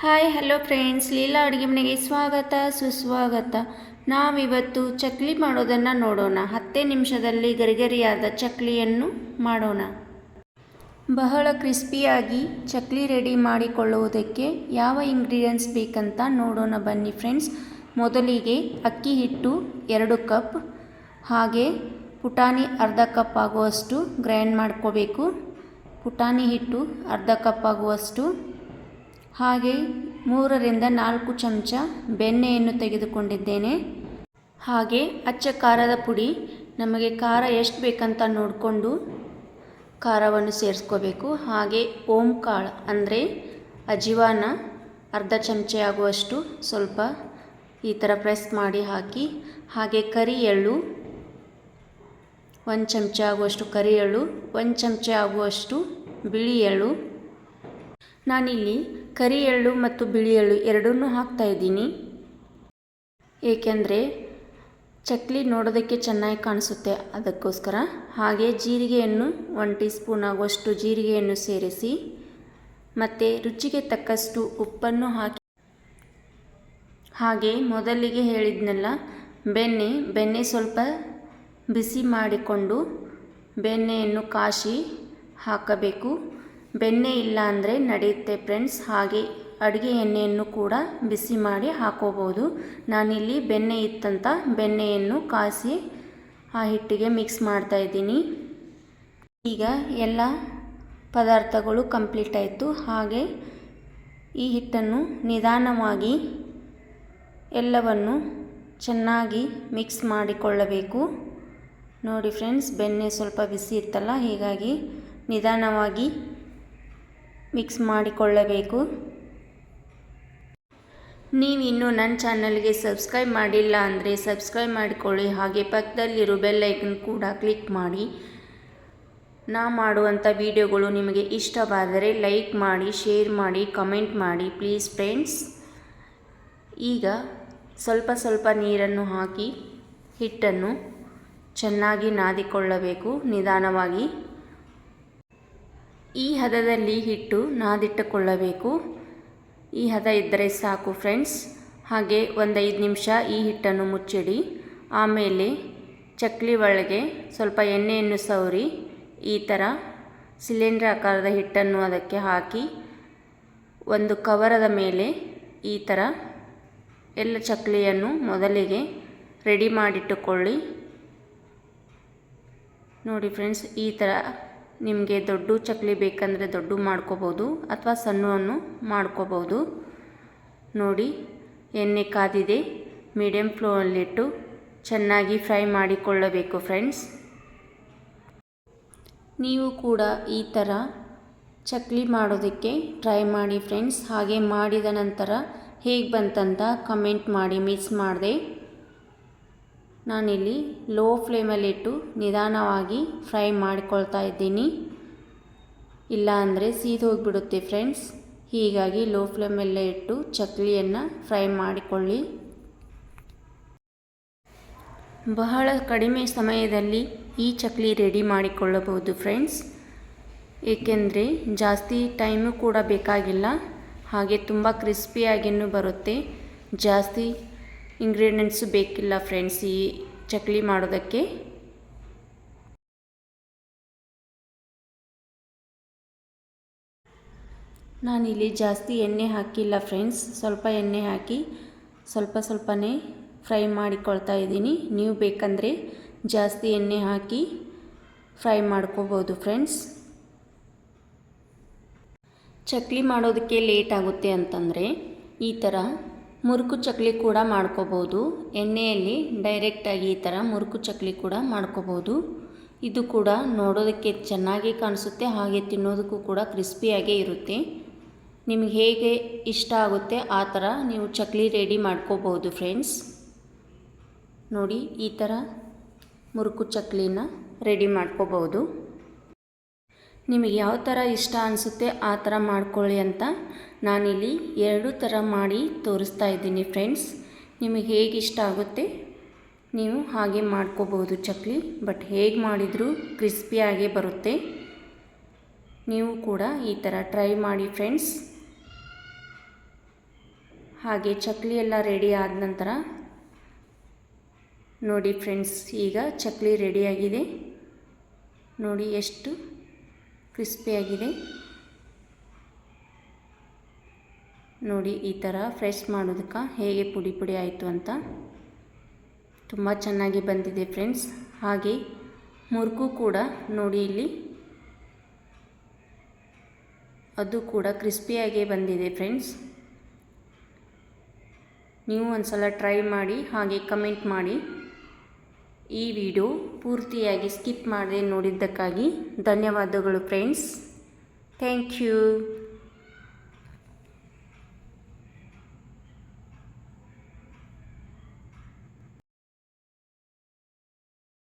Hi hello friends, Leela ಅಡುಗೆ ಮನೆಗೆ ಸ್ವಾಗತ ಸುಸ್ವಾಗತ. ನಾವಿವತ್ತು ಚಕ್ಲಿ ಮಾಡೋದನ್ನು ನೋಡೋಣ. 10 ನಿಮಿಷದಲ್ಲಿ ಗರಿಗರಿಯಾದ ಚಕ್ಲಿಯನ್ನು ಮಾಡೋಣ. ಬಹಳ ಕ್ರಿಸ್ಪಿಯಾಗಿ ಚಕ್ಲಿ ರೆಡಿ ಮಾಡಿಕೊಳ್ಳುವುದಕ್ಕೆ ಯಾವ ಇಂಗ್ರೀಡಿಯೆಂಟ್ಸ್ ಬೇಕಂತ ನೋಡೋಣ ಬನ್ನಿ ಫ್ರೆಂಡ್ಸ್. ಮೊದಲಿಗೆ ಅಕ್ಕಿ ಹಿಟ್ಟು 2 ಕಪ್, ಹಾಗೆ ಪುಟಾಣಿ ಅರ್ಧ ಕಪ್ ಆಗುವಷ್ಟು ಗ್ರೈಂಡ್ ಮಾಡ್ಕೋಬೇಕು. ಪುಟಾಣಿ ಹಿಟ್ಟು ಅರ್ಧ ಕಪ್ ಆಗುವಷ್ಟು, ಹಾಗೆ 3 ರಿಂದ 4 ಚಮಚ ಬೆಣ್ಣೆಯನ್ನು ತೆಗೆದುಕೊಂಡಿದ್ದೇನೆ. ಹಾಗೆ ಅಚ್ಚ ಖಾರದ ಪುಡಿ, ನಮಗೆ ಖಾರ ಎಷ್ಟು ಬೇಕಂತ ನೋಡಿಕೊಂಡು ಖಾರವನ್ನು ಸೇರಿಸ್ಕೋಬೇಕು. ಹಾಗೆ ಓಂ ಕಾಳು ಅಂದರೆ ಅಜಿವಾನ ಅರ್ಧ ಚಮಚೆ ಆಗುವಷ್ಟು ಸ್ವಲ್ಪ ಈ ಥರ ಪ್ರೆಸ್ ಮಾಡಿ ಹಾಕಿ. ಹಾಗೆ ಕರಿ ಎಳ್ಳು 1 ಚಮಚ ಆಗುವಷ್ಟು ಕರಿ ಎಳ್ಳು, 1 ಚಮಚ ಆಗುವಷ್ಟು ಬಿಳಿ ಎಳ್ಳು. ನಾನಿಲ್ಲಿ ಕರಿ ಎಳ್ಳು ಮತ್ತು ಬಿಳಿ ಎಳ್ಳು ಎರಡನ್ನೂ ಹಾಕ್ತಾಯಿದ್ದೀನಿ, ಏಕೆಂದರೆ ಚಕ್ಲಿ ನೋಡೋದಕ್ಕೆ ಚೆನ್ನಾಗಿ ಕಾಣಿಸುತ್ತೆ ಅದಕ್ಕೋಸ್ಕರ. ಹಾಗೆ ಜೀರಿಗೆಯನ್ನು 1 ಟೀ ಸ್ಪೂನ್ ಆಗುವಷ್ಟು ಜೀರಿಗೆಯನ್ನು ಸೇರಿಸಿ, ಮತ್ತು ರುಚಿಗೆ ತಕ್ಕಷ್ಟು ಉಪ್ಪನ್ನು ಹಾಕಿ. ಹಾಗೆ ಮೊದಲಿಗೆ ಹೇಳಿದ್ನಲ್ಲ, ಬೆಣ್ಣೆ ಸ್ವಲ್ಪ ಬಿಸಿ ಮಾಡಿಕೊಂಡು ಬೆಣ್ಣೆಯನ್ನು ಕಾಶಿ ಹಾಕಬೇಕು. ಬೆಣ್ಣೆ ಇಲ್ಲ ಅಂದರೆ ನಡೆಯುತ್ತೆ ಫ್ರೆಂಡ್ಸ್. ಹಾಗೆ ಅಡುಗೆ ಎಣ್ಣೆಯನ್ನು ಕೂಡ ಬಿಸಿ ಮಾಡಿ ಹಾಕೋಬೋದು. ನಾನಿಲ್ಲಿ ಬೆಣ್ಣೆ ಇತ್ತಂತ ಬೆಣ್ಣೆಯನ್ನು ಕಾಸಿ ಆ ಹಿಟ್ಟಿಗೆ ಮಿಕ್ಸ್ ಮಾಡ್ತಾಯಿದ್ದೀನಿ. ಈಗ ಎಲ್ಲ ಪದಾರ್ಥಗಳು ಕಂಪ್ಲೀಟ್ ಆಯಿತು. ಹಾಗೆ ಈ ಹಿಟ್ಟನ್ನು ನಿಧಾನವಾಗಿ ಎಲ್ಲವನ್ನು ಚೆನ್ನಾಗಿ ಮಿಕ್ಸ್ ಮಾಡಿಕೊಳ್ಳಬೇಕು. ನೋಡಿ ಫ್ರೆಂಡ್ಸ್, ಬೆಣ್ಣೆ ಸ್ವಲ್ಪ ಬಿಸಿ ಇತ್ತಲ್ಲ, ಹೀಗಾಗಿ ನಿಧಾನವಾಗಿ ಮಿಕ್ಸ್ ಮಾಡಿಕೊಳ್ಳಬೇಕು. ನೀವಿನ್ನೂ ನನ್ನ ಚಾನಲ್ಗೆ ಸಬ್ಸ್ಕ್ರೈಬ್ ಮಾಡಿಲ್ಲ ಅಂದರೆ ಸಬ್ಸ್ಕ್ರೈಬ್ ಮಾಡಿಕೊಳ್ಳಿ. ಹಾಗೆ ಪಕ್ಕದಲ್ಲಿರೋ ಬೆಲ್ ಐಕನ್ ಕೂಡ ಕ್ಲಿಕ್ ಮಾಡಿ. ನಾ ಮಾಡುವಂಥ ವಿಡಿಯೋಗಳು ನಿಮಗೆ ಇಷ್ಟವಾದರೆ ಲೈಕ್ ಮಾಡಿ, ಶೇರ್ ಮಾಡಿ, ಕಮೆಂಟ್ ಮಾಡಿ ಪ್ಲೀಸ್ ಫ್ರೆಂಡ್ಸ್. ಈಗ ಸ್ವಲ್ಪ ನೀರನ್ನು ಹಾಕಿ ಹಿಟ್ಟನ್ನು ಚೆನ್ನಾಗಿ ನಾದಿಕೊಳ್ಳಬೇಕು ನಿಧಾನವಾಗಿ. ಈ ಹದದಲ್ಲಿ ಹಿಟ್ಟು ನಾದಿಟ್ಟುಕೊಳ್ಳಬೇಕು. ಈ ಹದ ಇದ್ದರೆ ಸಾಕು ಫ್ರೆಂಡ್ಸ್. ಹಾಗೆ 5 ನಿಮಿಷ ಈ ಹಿಟ್ಟನ್ನು ಮುಚ್ಚಿಡಿ. ಆಮೇಲೆ ಚಕ್ಲಿ ಒಳಗೆ ಸ್ವಲ್ಪ ಎಣ್ಣೆಯನ್ನು ಸವರಿ ಈ ಥರ ಸಿಲಿಂಡರ್ ಆಕಾರದ ಹಿಟ್ಟನ್ನು ಅದಕ್ಕೆ ಹಾಕಿ ಒಂದು ಕವರದ ಮೇಲೆ ಈ ಥರ ಎಲ್ಲ ಚಕ್ಲಿಯನ್ನು ಮೊದಲಿಗೆ ರೆಡಿ ಮಾಡಿಟ್ಟುಕೊಳ್ಳಿ. ನೋಡಿ ಫ್ರೆಂಡ್ಸ್, ಈ ಥರ ನಿಮಗೆ ದೊಡ್ಡ ಚಕ್ಲಿ ಬೇಕಂದರೆ ದೊಡ್ಡ ಮಾಡ್ಕೋಬೋದು ಅಥವಾ ಸಣ್ಣವನ್ನು ಮಾಡ್ಕೋಬೋದು. ನೋಡಿ, ಎಣ್ಣೆ ಕಾದಿದೆ. ಮೀಡಿಯಮ್ ಫ್ಲೇಮಲ್ಲಿಟ್ಟು ಚೆನ್ನಾಗಿ ಫ್ರೈ ಮಾಡಿಕೊಳ್ಳಬೇಕು ಫ್ರೆಂಡ್ಸ್. ನೀವು ಕೂಡ ಈ ಥರ ಚಕ್ಲಿ ಮಾಡೋದಕ್ಕೆ ಟ್ರೈ ಮಾಡಿ ಫ್ರೆಂಡ್ಸ್. ಹಾಗೆ ಮಾಡಿದ ನಂತರ ಹೇಗೆ ಬಂತಂತ ಕಮೆಂಟ್ ಮಾಡಿ. ಮಿಸ್ ಮಾಡಿದೆ. ನಾನಿಲ್ಲಿ ಲೋ ಫ್ಲೇಮಲ್ಲಿಟ್ಟು ನಿಧಾನವಾಗಿ ಫ್ರೈ ಮಾಡಿಕೊಳ್ತಾ ಇದ್ದೀನಿ, ಇಲ್ಲ ಅಂದರೆ ಸೀದೋಗಿಬಿಡುತ್ತೆ ಫ್ರೆಂಡ್ಸ್. ಹೀಗಾಗಿ ಲೋ ಫ್ಲೇಮಲ್ಲೇ ಇಟ್ಟು ಚಕ್ಲಿಯನ್ನು ಫ್ರೈ ಮಾಡಿಕೊಳ್ಳಿ. ಬಹಳ ಕಡಿಮೆ ಸಮಯದಲ್ಲಿ ಈ ಚಕ್ಲಿ ರೆಡಿ ಮಾಡಿಕೊಳ್ಳಬಹುದು ಫ್ರೆಂಡ್ಸ್, ಏಕೆಂದರೆ ಜಾಸ್ತಿ ಟೈಮು ಕೂಡ ಬೇಕಾಗಿಲ್ಲ. ಹಾಗೆ ತುಂಬ ಕ್ರಿಸ್ಪಿಯಾಗಿಯೂ ಬರುತ್ತೆ. ಜಾಸ್ತಿ ಇಂಗ್ರೀಡಿಯೆಂಟ್ಸು ಬೇಕಿಲ್ಲ ಫ್ರೆಂಡ್ಸ್ ಈ ಚಕ್ಲಿ ಮಾಡೋದಕ್ಕೆ. ನಾನಿಲ್ಲಿ ಜಾಸ್ತಿ ಎಣ್ಣೆ ಹಾಕಿಲ್ಲ ಫ್ರೆಂಡ್ಸ್, ಸ್ವಲ್ಪ ಎಣ್ಣೆ ಹಾಕಿ ಸ್ವಲ್ಪನೇ ಫ್ರೈ ಮಾಡಿಕೊಳ್ತಾ ಇದ್ದೀನಿ. ನೀವು ಬೇಕಂದರೆ ಜಾಸ್ತಿ ಎಣ್ಣೆ ಹಾಕಿ ಫ್ರೈ ಮಾಡ್ಕೋಬೋದು ಫ್ರೆಂಡ್ಸ್. ಚಕ್ಲಿ ಮಾಡೋದಕ್ಕೆ ಲೇಟ್ ಆಗುತ್ತೆ ಅಂತಂದರೆ ಈ ಥರ ಮುರುಕು ಚಕ್ಲಿ ಕೂಡ ಮಾಡ್ಕೋಬೋದು. ಎಣ್ಣೆಯಲ್ಲಿ ಡೈರೆಕ್ಟಾಗಿ ಈ ಥರ ಮುರುಕು ಚಕ್ಲಿ ಕೂಡ ಮಾಡ್ಕೋಬೋದು. ಇದು ಕೂಡ ನೋಡೋದಕ್ಕೆ ಚೆನ್ನಾಗಿ ಕಾಣಿಸುತ್ತೆ, ಹಾಗೆ ತಿನ್ನೋದಕ್ಕೂ ಕೂಡ ಕ್ರಿಸ್ಪಿಯಾಗೇ ಇರುತ್ತೆ. ನಿಮಗೆ ಹೇಗೆ ಇಷ್ಟ ಆಗುತ್ತೆ ಆ ಥರ ನೀವು ಚಕ್ಲಿ ರೆಡಿ ಮಾಡ್ಕೋಬೋದು ಫ್ರೆಂಡ್ಸ್. ನೋಡಿ, ಈ ಥರ ಮುರುಕು ಚಕ್ಲಿನ ರೆಡಿ ಮಾಡ್ಕೋಬೋದು. ನಿಮಗೆ ಯಾವ ಥರ ಇಷ್ಟ ಅನಿಸುತ್ತೆ ಆ ಥರ ಮಾಡ್ಕೊಳ್ಳಿ ಅಂತ ನಾನಿಲ್ಲಿ 2 ಥರ ಮಾಡಿ ತೋರಿಸ್ತಾ ಇದ್ದೀನಿ ಫ್ರೆಂಡ್ಸ್. ನಿಮಗೆ ಹೇಗೆ ಇಷ್ಟ ಆಗುತ್ತೆ ನೀವು ಹಾಗೆ ಮಾಡ್ಕೋಬೋದು ಚಕ್ಲಿ. ಬಟ್ ಹೇಗೆ ಮಾಡಿದರೂ ಕ್ರಿಸ್ಪಿಯಾಗೇ ಬರುತ್ತೆ. ನೀವು ಕೂಡ ಈ ಥರ ಟ್ರೈ ಮಾಡಿ ಫ್ರೆಂಡ್ಸ್. ಹಾಗೆ ಚಕ್ಲಿ ಎಲ್ಲ ರೆಡಿ ಆದ ನಂತರ ನೋಡಿ ಫ್ರೆಂಡ್ಸ್, ಈಗ ಚಕ್ಲಿ ರೆಡಿಯಾಗಿದೆ. ನೋಡಿ ಎಷ್ಟು ಕ್ರಿಸ್ಪಿಯಾಗಿದೆ. ನೋಡಿ ಈ ಥರ ಫ್ರೆಶ್ ಮಾಡೋದಕ್ಕೆ ಹೇಗೆ ಪುಡಿ ಪುಡಿ ಆಯಿತು ಅಂತ ತುಂಬ ಚೆನ್ನಾಗಿ ಬಂದಿದೆ ಫ್ರೆಂಡ್ಸ್. ಹಾಗೆ ಮುರುಕು ಕೂಡ ನೋಡಿ ಇಲ್ಲಿ ಅದು ಕೂಡ ಕ್ರಿಸ್ಪಿಯಾಗೇ ಬಂದಿದೆ ಫ್ರೆಂಡ್ಸ್. ನೀವು ಒಂದ್ಸಲ ಟ್ರೈ ಮಾಡಿ ಹಾಗೆ ಕಮೆಂಟ್ ಮಾಡಿ. ಈ ವಿಡಿಯೋ ಪೂರ್ತಿಯಾಗಿ ಸ್ಕಿಪ್ ಮಾಡದೆ ನೋಡಿದ್ದಕ್ಕಾಗಿ ಧನ್ಯವಾದಗಳು ಫ್ರೆಂಡ್ಸ್. Thank you.